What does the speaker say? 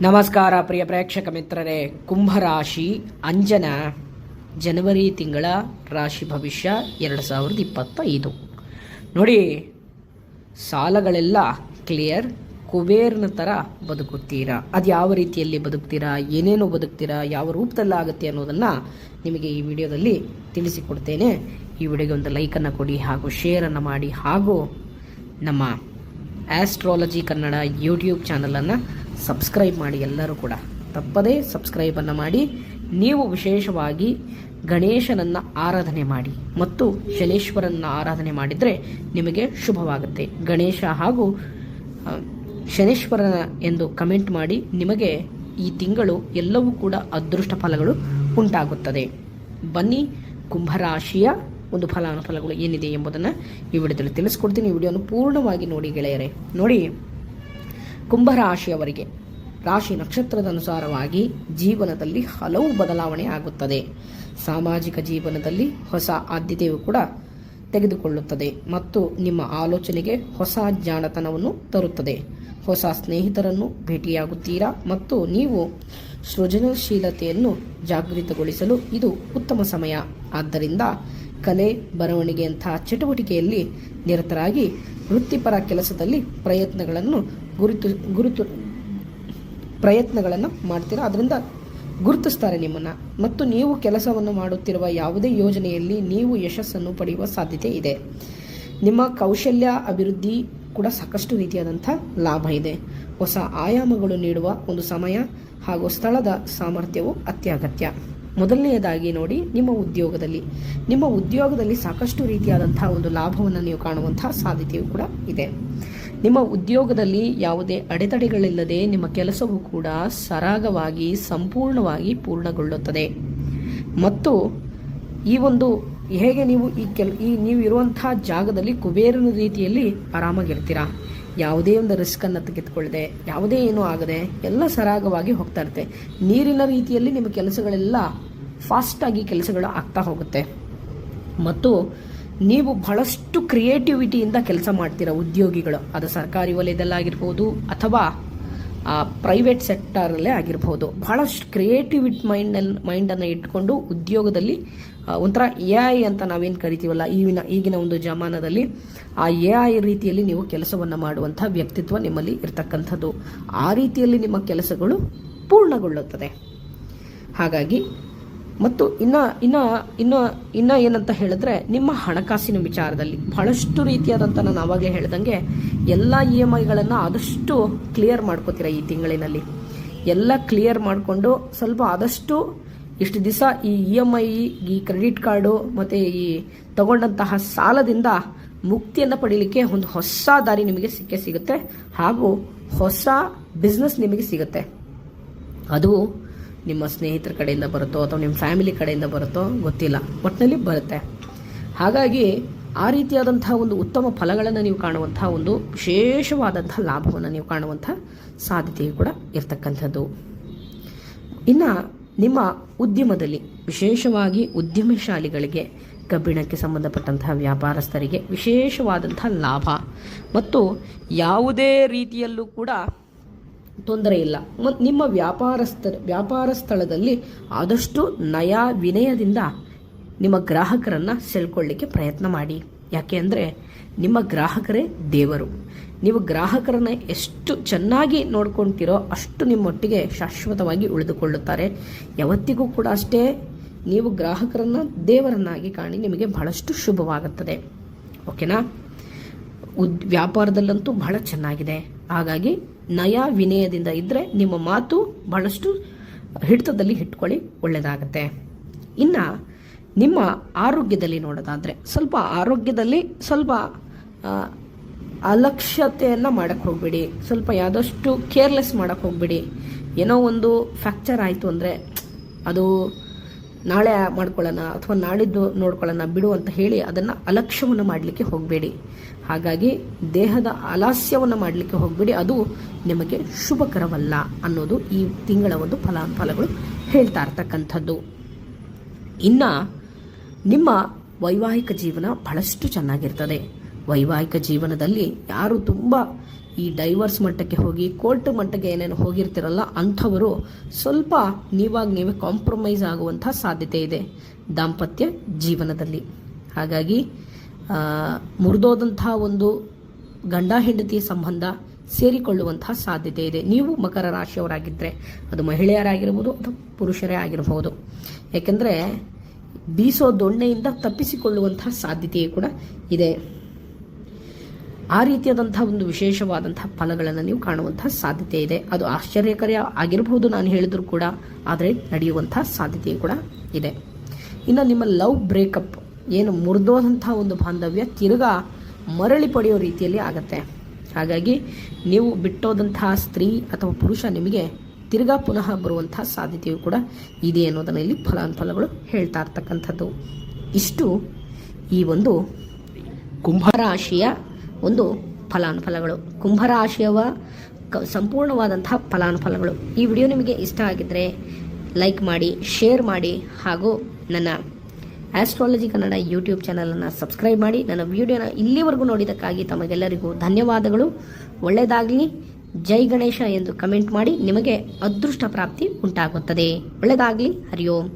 ನಮಸ್ಕಾರ ಪ್ರಿಯ ಪ್ರೇಕ್ಷಕ ಮಿತ್ರರೇ. ಕುಂಭರಾಶಿ ಅಂಜನ ಜನವರಿ ತಿಂಗಳ ರಾಶಿ ಭವಿಷ್ಯ 2025. ನೋಡಿ, ಸಾಲಗಳೆಲ್ಲ ಕ್ಲಿಯರ್. ಕುಬೇರನ ಥರ ಬದುಕುತ್ತೀರಾ. ಅದು ಯಾವ ರೀತಿಯಲ್ಲಿ ಬದುಕ್ತೀರಾ, ಏನೇನು ಬದುಕ್ತೀರಾ, ಯಾವ ರೂಪದಲ್ಲಾಗುತ್ತೆ ಅನ್ನೋದನ್ನು ನಿಮಗೆ ಈ ವಿಡಿಯೋದಲ್ಲಿ ತಿಳಿಸಿಕೊಡ್ತೇನೆ. ಈ ವಿಡಿಯೋಗೆ ಒಂದು ಲೈಕನ್ನು ಕೊಡಿ ಹಾಗೂ ಶೇರನ್ನು ಮಾಡಿ ಹಾಗೂ ನಮ್ಮ ಆಸ್ಟ್ರಾಲಜಿ ಕನ್ನಡ ಯೂಟ್ಯೂಬ್ ಚಾನಲನ್ನು ಸಬ್ಸ್ಕ್ರೈಬ್ ಮಾಡಿ. ಎಲ್ಲರೂ ಕೂಡ ತಪ್ಪದೇ ಸಬ್ಸ್ಕ್ರೈಬನ್ನು ಮಾಡಿ. ನೀವು ವಿಶೇಷವಾಗಿ ಗಣೇಶನನ್ನು ಆರಾಧನೆ ಮಾಡಿ ಮತ್ತು ಶನೇಶ್ವರನ ಆರಾಧನೆ ಮಾಡಿದರೆ ನಿಮಗೆ ಶುಭವಾಗುತ್ತೆ. ಗಣೇಶ ಹಾಗೂ ಶನೇಶ್ವರನ ಎಂದು ಕಮೆಂಟ್ ಮಾಡಿ. ನಿಮಗೆ ಈ ತಿಂಗಳು ಎಲ್ಲವೂ ಕೂಡ ಅದೃಷ್ಟ ಫಲಗಳು ಉಂಟಾಗುತ್ತದೆ. ಬನ್ನಿ, ಕುಂಭರಾಶಿಯ ಒಂದು ಫಲಾನುಫಲಗಳು ಏನಿದೆ ಎಂಬುದನ್ನು ಈ ವಿಡಿಯೋದಲ್ಲಿ ತಿಳಿಸ್ಕೊಡ್ತೀನಿ. ಈ ವಿಡಿಯೋನು ಪೂರ್ಣವಾಗಿ ನೋಡಿ ಗೆಳೆಯರೇ. ನೋಡಿ, ಕುಂಭರಾಶಿಯವರಿಗೆ ರಾಶಿ ನಕ್ಷತ್ರದ ಅನುಸಾರವಾಗಿ ಜೀವನದಲ್ಲಿ ಹಲವು ಬದಲಾವಣೆ ಆಗುತ್ತದೆ. ಸಾಮಾಜಿಕ ಜೀವನದಲ್ಲಿ ಹೊಸ ಆದ್ಯತೆಯು ಕೂಡ ತೆಗೆದುಕೊಳ್ಳುತ್ತದೆ ಮತ್ತು ನಿಮ್ಮ ಆಲೋಚನೆಗೆ ಹೊಸ ಜಾಣತನವನ್ನು ತರುತ್ತದೆ. ಹೊಸ ಸ್ನೇಹಿತರನ್ನು ಭೇಟಿಯಾಗುತ್ತೀರಾ ಮತ್ತು ನೀವು ಸೃಜನಶೀಲತೆಯನ್ನು ಜಾಗೃತಗೊಳಿಸಲು ಇದು ಉತ್ತಮ ಸಮಯ. ಆದ್ದರಿಂದ ಕಲೆ, ಬರವಣಿಗೆಯಂತಹ ಚಟುವಟಿಕೆಯಲ್ಲಿ ನಿರತರಾಗಿ ವೃತ್ತಿಪರ ಕೆಲಸದಲ್ಲಿ ಪ್ರಯತ್ನಗಳನ್ನು ಮಾಡ್ತೀರಾ. ಅದರಿಂದ ಗುರುತಿಸ್ತಾರೆ ನಿಮ್ಮನ್ನು ಮತ್ತು ನೀವು ಕೆಲಸವನ್ನು ಮಾಡುತ್ತಿರುವ ಯಾವುದೇ ಯೋಜನೆಯಲ್ಲಿ ನೀವು ಯಶಸ್ಸನ್ನು ಪಡೆಯುವ ಸಾಧ್ಯತೆ ಇದೆ. ನಿಮ್ಮ ಕೌಶಲ್ಯ ಅಭಿವೃದ್ಧಿ ಕೂಡ ಸಾಕಷ್ಟು ರೀತಿಯಾದಂಥ ಲಾಭ ಇದೆ. ಹೊಸ ಆಯಾಮಗಳು ನೀಡುವ ಒಂದು ಸಮಯ ಹಾಗೂ ಸ್ಥಳದ ಸಾಮರ್ಥ್ಯವು ಅತ್ಯಗತ್ಯ. ಮೊದಲನೆಯದಾಗಿ ನೋಡಿ, ನಿಮ್ಮ ಉದ್ಯೋಗದಲ್ಲಿ ಸಾಕಷ್ಟು ರೀತಿಯಾದಂಥ ಒಂದು ಲಾಭವನ್ನು ನೀವು ಕಾಣುವಂತಹ ಸಾಧ್ಯತೆಯೂ ಕೂಡ ಇದೆ. ನಿಮ್ಮ ಉದ್ಯೋಗದಲ್ಲಿ ಯಾವುದೇ ಅಡೆತಡೆಗಳಿಲ್ಲದೆ ನಿಮ್ಮ ಕೆಲಸವೂ ಕೂಡ ಸರಾಗವಾಗಿ ಸಂಪೂರ್ಣವಾಗಿ ಪೂರ್ಣಗೊಳ್ಳುತ್ತದೆ ಮತ್ತು ಈ ಒಂದು ಹೇಗೆ ನೀವು ನೀವು ಇರುವಂತಹ ಜಾಗದಲ್ಲಿ ಕುಬೇರನ ರೀತಿಯಲ್ಲಿ ಆರಾಮಾಗಿರ್ತೀರಾ. ಯಾವುದೇ ಒಂದು ರಿಸ್ಕನ್ನು ತೆಗೆದುಕೊಳ್ಳದೆ, ಯಾವುದೇ ಏನೂ ಆಗದೆ ಎಲ್ಲ ಸರಾಗವಾಗಿ ಹೋಗ್ತಾ ಇರುತ್ತೆ. ನೀರಿನ ರೀತಿಯಲ್ಲಿ ನಿಮ್ಮ ಕೆಲಸಗಳೆಲ್ಲ ಫಾಸ್ಟಾಗಿ ಕೆಲಸಗಳು ಆಗ್ತಾ ಹೋಗುತ್ತೆ ಮತ್ತು ನೀವು ಬಹಳಷ್ಟು ಕ್ರಿಯೇಟಿವಿಟಿಯಿಂದ ಕೆಲಸ ಮಾಡ್ತೀರಾ. ಉದ್ಯೋಗಿಗಳು ಅದು ಸರ್ಕಾರಿ ವಲಯದಲ್ಲಾಗಿರ್ಬೋದು ಅಥವಾ ಪ್ರೈವೇಟ್ ಸೆಕ್ಟರಲ್ಲೇ ಆಗಿರ್ಬೋದು. ಬಹಳಷ್ಟು ಕ್ರಿಯೇಟಿವಿಟಿ ಮೈಂಡನ್ನು ಇಟ್ಕೊಂಡು ಉದ್ಯೋಗದಲ್ಲಿ ಒಂಥರ AI ಅಂತ ನಾವೇನು ಕರಿತೀವಲ್ಲ, ಈಗಿನ ಒಂದು ಜಮಾನದಲ್ಲಿ ಆ AI ರೀತಿಯಲ್ಲಿ ನೀವು ಕೆಲಸವನ್ನು ಮಾಡುವಂಥ ವ್ಯಕ್ತಿತ್ವ ನಿಮ್ಮಲ್ಲಿ ಇರ್ತಕ್ಕಂಥದ್ದು. ಆ ರೀತಿಯಲ್ಲಿ ನಿಮ್ಮ ಕೆಲಸಗಳು ಪೂರ್ಣಗೊಳ್ಳುತ್ತದೆ. ಹಾಗಾಗಿ ಮತ್ತು ಇನ್ನು ಏನಂತ ಹೇಳಿದ್ರೆ, ನಿಮ್ಮ ಹಣಕಾಸಿನ ವಿಚಾರದಲ್ಲಿ ಬಹಳಷ್ಟು ರೀತಿಯಾದಂಥ ನಾನು ಆವಾಗಲೇ ಹೇಳ್ದಂಗೆ ಎಲ್ಲ EMIಗಳನ್ನು ಆದಷ್ಟು ಕ್ಲಿಯರ್ ಮಾಡ್ಕೋತೀರಾ. ಈ ತಿಂಗಳಿನಲ್ಲಿ ಎಲ್ಲ ಕ್ಲಿಯರ್ ಮಾಡಿಕೊಂಡು ಸ್ವಲ್ಪ ಆದಷ್ಟು ಇಷ್ಟು ದಿವಸ ಈ EMI, ಈ ಕ್ರೆಡಿಟ್ ಕಾರ್ಡು ಮತ್ತು ಈ ತಗೊಂಡಂತಹ ಸಾಲದಿಂದ ಮುಕ್ತಿಯನ್ನು ಪಡೀಲಿಕ್ಕೆ ಒಂದು ಹೊಸ ದಾರಿ ನಿಮಗೆ ಸಿಗುತ್ತೆ ಹಾಗೂ ಹೊಸ ಬಿಸ್ನೆಸ್ ನಿಮಗೆ ಸಿಗುತ್ತೆ. ಅದು ನಿಮ್ಮ ಸ್ನೇಹಿತರ ಕಡೆಯಿಂದ ಬರುತ್ತೋ ಅಥವಾ ನಿಮ್ಮ ಫ್ಯಾಮಿಲಿ ಕಡೆಯಿಂದ ಬರುತ್ತೋ ಗೊತ್ತಿಲ್ಲ, ಒಟ್ಟಿನಲ್ಲಿ ಬರುತ್ತೆ. ಹಾಗಾಗಿ ಆ ರೀತಿಯಾದಂತಹ ಒಂದು ಉತ್ತಮ ಫಲಗಳನ್ನು ನೀವು ಕಾಣುವಂಥ ಒಂದು ವಿಶೇಷವಾದಂಥ ಲಾಭವನ್ನು ನೀವು ಕಾಣುವಂಥ ಸಾಧ್ಯತೆಯು ಕೂಡ ಇರ್ತಕ್ಕಂಥದ್ದು. ಇನ್ನು ನಿಮ್ಮ ಉದ್ಯಮದಲ್ಲಿ ವಿಶೇಷವಾಗಿ ಉದ್ಯಮಶಾಲಿಗಳಿಗೆ, ಕಬ್ಬಿಣಕ್ಕೆ ಸಂಬಂಧಪಟ್ಟಂತಹ ವ್ಯಾಪಾರಸ್ಥರಿಗೆ ವಿಶೇಷವಾದಂಥ ಲಾಭ ಮತ್ತು ಯಾವುದೇ ರೀತಿಯಲ್ಲೂ ಕೂಡ ತೊಂದರೆ ಇಲ್ಲ. ಮತ್ತು ನಿಮ್ಮ ವ್ಯಾಪಾರ ಸ್ಥಳದಲ್ಲಿ ಆದಷ್ಟು ನಯ ವಿನಯದಿಂದ ನಿಮ್ಮ ಗ್ರಾಹಕರನ್ನು ಸೆಳ್ಕೊಳ್ಳಿಕ್ಕೆ ಪ್ರಯತ್ನ ಮಾಡಿ. ಯಾಕೆ ಅಂದರೆ ನಿಮ್ಮ ಗ್ರಾಹಕರೇ ದೇವರು. ನೀವು ಗ್ರಾಹಕರನ್ನು ಎಷ್ಟು ಚೆನ್ನಾಗಿ ನೋಡ್ಕೊಳ್ತೀರೋ ಅಷ್ಟು ನಿಮ್ಮೊಟ್ಟಿಗೆ ಶಾಶ್ವತವಾಗಿ ಉಳಿದುಕೊಳ್ಳುತ್ತಾರೆ. ಯಾವತ್ತಿಗೂ ಕೂಡ ಅಷ್ಟೇ, ನೀವು ಗ್ರಾಹಕರನ್ನು ದೇವರನ್ನಾಗಿ ಕಾಣಿ, ನಿಮಗೆ ಬಹಳಷ್ಟು ಶುಭವಾಗುತ್ತದೆ. ಓಕೆನಾ? ವ್ಯಾಪಾರದಲ್ಲಂತೂ ಬಹಳ ಚೆನ್ನಾಗಿದೆ. ಹಾಗಾಗಿ ನಯ ವಿನಯದಿಂದ ಇದ್ದರೆ ನಿಮ್ಮ ಮಾತು ಬಹಳಷ್ಟು ಹಿಡಿತದಲ್ಲಿ ಇಟ್ಕೊಳ್ಳಿ, ಒಳ್ಳೆಯದಾಗತ್ತೆ. ಇನ್ನು ನಿಮ್ಮ ಆರೋಗ್ಯದಲ್ಲಿ ನೋಡೋದಾದರೆ ಆರೋಗ್ಯದಲ್ಲಿ ಸ್ವಲ್ಪ ಅಲಕ್ಷ್ಯತೆಯನ್ನು ಮಾಡೋಕ್ಕೆ ಹೋಗಬೇಡಿ. ಸ್ವಲ್ಪ ಯಾದಷ್ಟು ಕೇರ್ಲೆಸ್ ಮಾಡೋಕ್ಕೆ ಹೋಗಬೇಡಿ. ಏನೋ ಒಂದು ಫ್ರ್ಯಾಕ್ಚರ್ ಆಯಿತು ಅಂದರೆ ಅದು ನಾಳೆ ಮಾಡ್ಕೊಳ್ಳೋಣ ಅಥವಾ ನಾಳಿದ್ದು ನೋಡ್ಕೊಳ್ಳೋಣ ಬಿಡು ಅಂತ ಹೇಳಿ ಅದನ್ನು ಅಲಕ್ಷ್ಯವನ್ನು ಮಾಡಲಿಕ್ಕೆ ಹೋಗಬೇಡಿ. ಹಾಗಾಗಿ ದೇಹದ ಆಲಸ್ಯವನ್ನು ಮಾಡಲಿಕ್ಕೆ ಹೋಗಬೇಡಿ. ಅದು ನಿಮಗೆ ಶುಭಕರವಲ್ಲ ಅನ್ನೋದು ಈ ತಿಂಗಳ ಒಂದು ಫಲಾಫಲಗಳು ಹೇಳ್ತಾ ಇರ್ತಕ್ಕಂಥದ್ದು. ಇನ್ನು ನಿಮ್ಮ ವೈವಾಹಿಕ ಜೀವನ ಬಹಳಷ್ಟು ಚೆನ್ನಾಗಿರ್ತದೆ. ವೈವಾಹಿಕ ಜೀವನದಲ್ಲಿ ಯಾರು ತುಂಬ ಈ ಡೈವರ್ಸ್ ಮಟ್ಟಕ್ಕೆ ಹೋಗಿ ಕೋರ್ಟ್ ಮಟ್ಟಕ್ಕೆ ಏನೇನು ಹೋಗಿರ್ತಿರಲ್ಲ ಅಂಥವರು ಸ್ವಲ್ಪ ನೀವೇ ಕಾಂಪ್ರಮೈಸ್ ಆಗುವಂಥ ಸಾಧ್ಯತೆ ಇದೆ ದಾಂಪತ್ಯ ಜೀವನದಲ್ಲಿ. ಹಾಗಾಗಿ ಮುರಿದೋದಂತಹ ಒಂದು ಗಂಡ ಹೆಂಡತಿಯ ಸಂಬಂಧ ಸೇರಿಕೊಳ್ಳುವಂತಹ ಸಾಧ್ಯತೆ ಇದೆ. ನೀವು ಮಕರ ರಾಶಿಯವರಾಗಿದ್ದರೆ ಅದು ಮಹಿಳೆಯರಾಗಿರ್ಬೋದು ಅಥವಾ ಪುರುಷರೇ ಆಗಿರಬಹುದು. ಯಾಕೆಂದರೆ ಬೀಸೋ ದೊಣ್ಣೆಯಿಂದ ತಪ್ಪಿಸಿಕೊಳ್ಳುವಂತಹ ಸಾಧ್ಯತೆಯೂ ಕೂಡ ಇದೆ. ಆ ರೀತಿಯಾದಂತಹ ಒಂದು ವಿಶೇಷವಾದಂತಹ ಫಲಗಳನ್ನು ನೀವು ಕಾಣುವಂತಹ ಸಾಧ್ಯತೆ ಇದೆ. ಅದು ಆಶ್ಚರ್ಯಕರ ಆಗಿರಬಹುದು ನಾನು ಹೇಳಿದ್ರು ಕೂಡ, ಆದರೆ ನಡೆಯುವಂತಹ ಸಾಧ್ಯತೆಯೂ ಕೂಡ ಇದೆ. ಇನ್ನು ನಿಮ್ಮ ಲವ್ ಬ್ರೇಕಪ್ ಏನು ಮುರಿದೋದಂತಹ ಒಂದು ಬಾಂಧವ್ಯ ತಿರುಗಾ ಮರಳಿ ಪಡೆಯೋ ರೀತಿಯಲ್ಲಿ ಆಗತ್ತೆ. ಹಾಗಾಗಿ ನೀವು ಬಿಟ್ಟೋದಂತಹ ಸ್ತ್ರೀ ಅಥವಾ ಪುರುಷ ನಿಮಗೆ ತಿರ್ಗಾ ಪುನಃ ಬರುವಂತಹ ಸಾಧ್ಯತೆಯೂ ಕೂಡ ಇದೆ ಅನ್ನೋದನ್ನು ಇಲ್ಲಿ ಫಲಾನುಫಲಗಳು ಹೇಳ್ತಾ ಇರ್ತಕ್ಕಂಥದ್ದು. ಇಷ್ಟು ಈ ಒಂದು ಕುಂಭರಾಶಿಯ ಒಂದು ಫಲಾನುಫಲಗಳು, ಕುಂಭರಾಶಿಯವ ಸಂಪೂರ್ಣವಾದಂತಹ ಫಲಾನುಫಲಗಳು. ಈ ವಿಡಿಯೋ ನಿಮಗೆ ಇಷ್ಟ ಆಗಿದ್ದರೆ ಲೈಕ್ ಮಾಡಿ, ಶೇರ್ ಮಾಡಿ, ಹಾಗೂ ನನ್ನ ಆಸ್ಟ್ರಾಲಜಿ ಕನ್ನಡ ಯೂಟ್ಯೂಬ್ ಚಾನಲನ್ನು ಸಬ್ಸ್ಕ್ರೈಬ್ ಮಾಡಿ. ನನ್ನ ವಿಡಿಯೋನ ಇಲ್ಲಿವರೆಗೂ ನೋಡಿದ್ದಕ್ಕಾಗಿ ತಮಗೆಲ್ಲರಿಗೂ ಧನ್ಯವಾದಗಳು. ಒಳ್ಳೆಯದಾಗಲಿ, ಜೈ ಗಣೇಶ ಎಂದು ಕಮೆಂಟ್ ಮಾಡಿ. ನಿಮಗೆ ಅದೃಷ್ಟ ಪ್ರಾಪ್ತಿ ಉಂಟಾಗುತ್ತದೆ. ಒಳ್ಳೆಯದಾಗಲಿ. ಹರಿ ಓಂ.